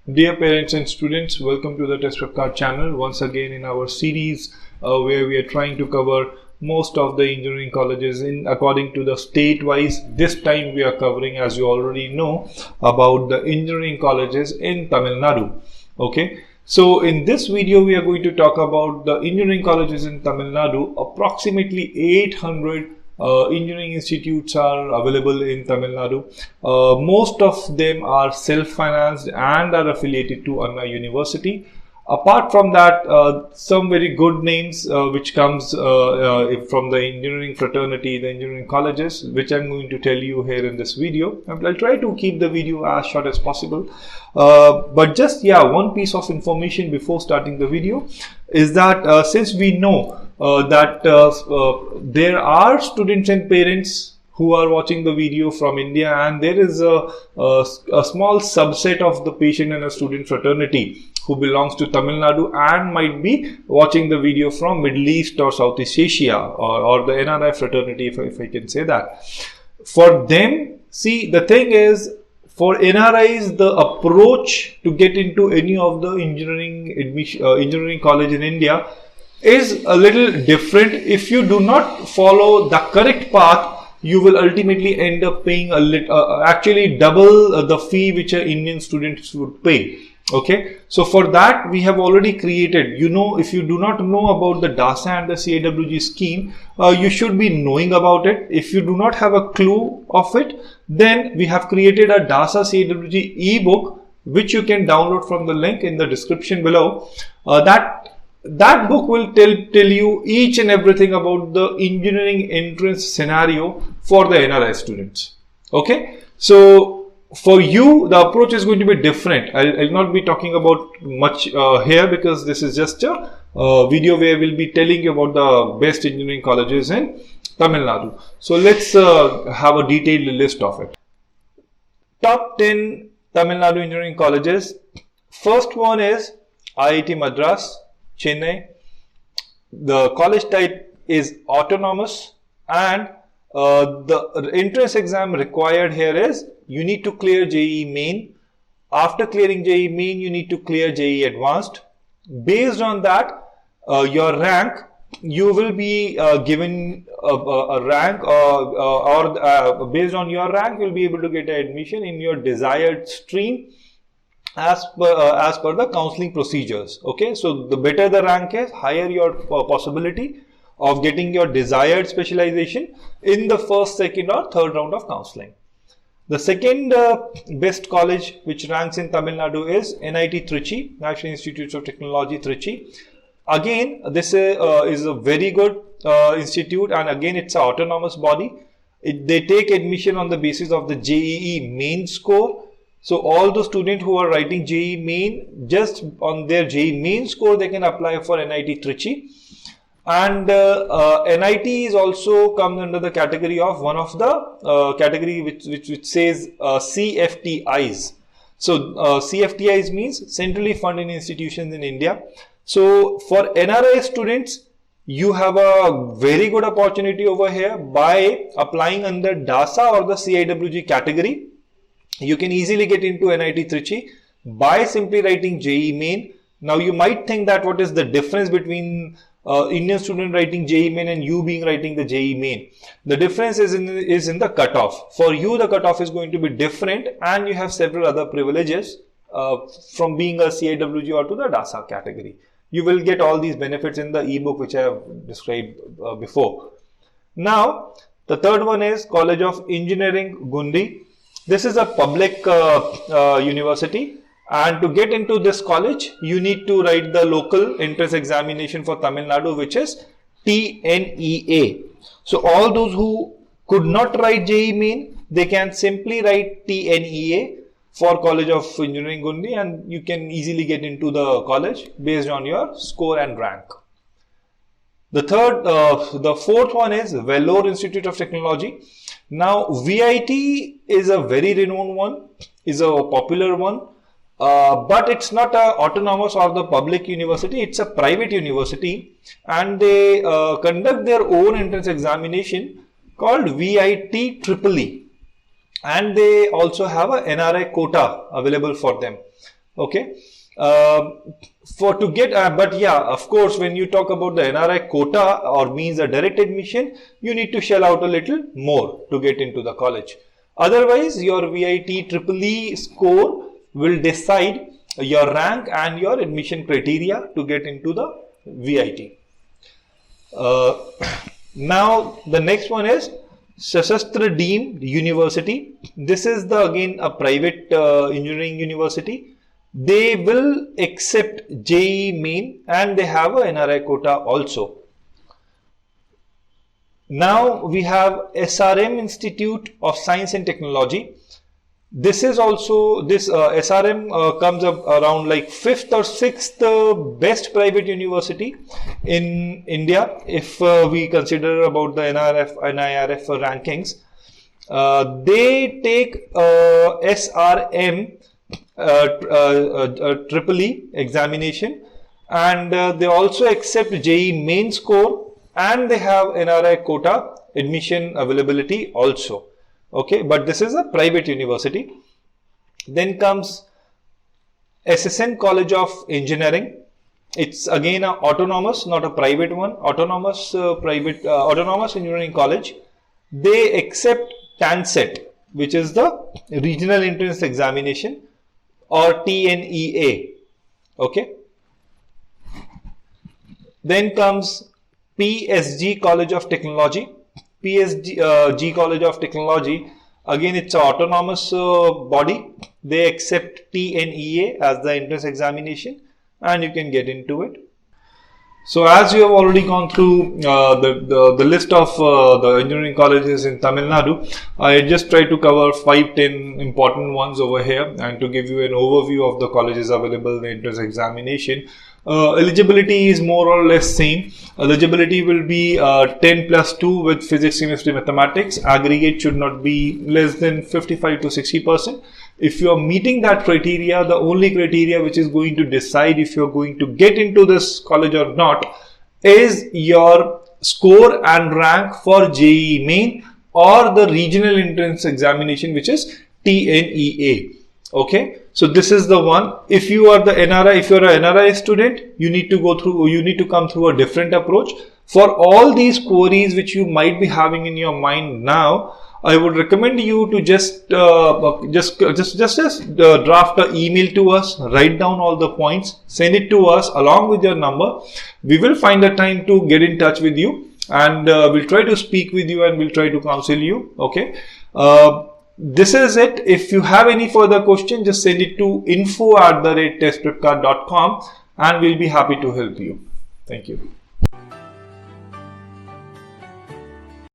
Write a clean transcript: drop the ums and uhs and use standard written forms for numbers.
Dear parents and students, welcome to the Test Prep Card channel once again in our series where we are trying to cover most of the engineering colleges in according to the state-wise. This time we are covering, as you already know, about the engineering colleges in Tamil Nadu. Okay, so in this video we are going to talk about the engineering colleges in Tamil Nadu. Approximately 800 engineering institutes are available in Tamil Nadu. Most of them are self-financed and are affiliated to Anna University. Apart from that, some very good names which comes from the engineering fraternity, the engineering colleges, which I'm going to tell you here in this video. I'll try to keep the video as short as possible. But just one piece of information before starting the video is that since we know that there are students and parents who are watching the video from India, and there is a small subset of the patient and a student fraternity who belongs to Tamil Nadu and might be watching the video from Middle East or Southeast Asia or the NRI fraternity, if I can say that. For them, see, the thing is, for NRIs, the approach to get into any of the engineering college in India is a little different. If you do not follow the correct path, you will ultimately end up paying actually double the fee which an Indian student would pay. Okay, so for that we have already created, if you do not know about the DASA and the CIWG scheme, you should be knowing about it. If you do not have a clue of it, then we have created a DASA CIWG ebook which you can download from the link in the description below. That book will tell you each and everything about the engineering entrance scenario for the NRI students. Okay, so for you, the approach is going to be different. I'll not be talking about much here because this is just a video where we'll be telling you about the best engineering colleges in Tamil Nadu. So let's have a detailed list of it. Top 10 Tamil Nadu engineering colleges. First one is IIT Madras, Chennai. The college type is autonomous, and the entrance exam required here is you need to clear JEE Main. After clearing JEE Main, you need to clear JEE Advanced. Based on that, your rank, you will be given a rank, or based on your rank, you'll be able to get admission in your desired stream as per the counseling procedures. Okay, so the better the rank is, higher your possibility of getting your desired specialization in the first, second or third round of counseling. The second best college which ranks in Tamil Nadu is NIT Trichy, National Institutes of Technology Trichy. Again, this is a very good institute, and again it's an autonomous body. They take admission on the basis of the JEE Main score. So all the students who are writing JEE Main, just on their JEE Main score, they can apply for NIT Trichy. And NIT is also comes under the category of one of the category which says CFTIs. So CFTIs means centrally funded institutions in India. So for NRI students, you have a very good opportunity over here by applying under DASA or the CIWG category. You can easily get into NIT Trichy by simply writing JEE Main. Now you might think that what is the difference between Indian student writing JEE Main and you writing the JEE Main. The difference is in the cutoff. For you, the cutoff is going to be different, and you have several other privileges from being a CIWG or to the DASA category. You will get all these benefits in the ebook which I have described before. Now, the third one is College of Engineering, Gundi. This is a public university. And to get into this college, you need to write the local entrance examination for Tamil Nadu, which is TNEA. So all those who could not write JEE Main, they can simply write TNEA for College of Engineering Gundi, and you can easily get into the college based on your score and rank. The fourth one is Vellore Institute of Technology. Now VIT is a very renowned one, is a popular one. But it's not a autonomous or the public university, it's a private university, and they conduct their own entrance examination called VIT EEE, and they also have a NRI quota available for them. Okay. For to get but yeah, of course, when you talk about the NRI quota or means a direct admission, you need to shell out a little more to get into the college. Otherwise, your VIT triple E score will decide your rank and your admission criteria to get into the VIT. Now the next one is Sashastra Deemed University. This is the again a private engineering university. They will accept JEE Main and they have a NRI quota also. Now we have SRM Institute of Science and Technology. This is also this SRM comes up around like 5th or 6th best private university in India if we consider about the NIRF rankings. They take SRM triple E examination, and they also accept JEE main score, and they have NRI quota admission availability also. Okay, but this is a private university. Then comes SSN College of Engineering. It's again a autonomous, not a private one, autonomous autonomous engineering college. They accept TANSET, which is the regional entrance examination, or TNEA. Okay. Then comes PSG College of Technology. PSG College of Technology, again it's an autonomous body. They accept TNEA as the entrance examination, and you can get into it. So as you have already gone through the list of the engineering colleges in Tamil Nadu, I just try to cover 5-10 important ones over here and to give you an overview of the colleges available in the entrance examination. Eligibility is more or less same. Eligibility will be 10 plus 2 with physics, chemistry, mathematics. Aggregate should not be less than 55 to 60%. If you are meeting that criteria, the only criteria which is going to decide if you are going to get into this college or not is your score and rank for JEE Main or the regional entrance examination, which is TNEA. Okay, so this is the one. If you are the NRI, if you are an NRI student, you need to come through a different approach. For all these queries which you might be having in your mind now, I would recommend you to just draft an email to us, write down all the points, send it to us along with your number. We will find a time to get in touch with you, and we'll try to speak with you and we'll try to counsel you. Okay. This is it. If you have any further question, just send it to info@testprepcard.com and we'll be happy to help you. Thank you.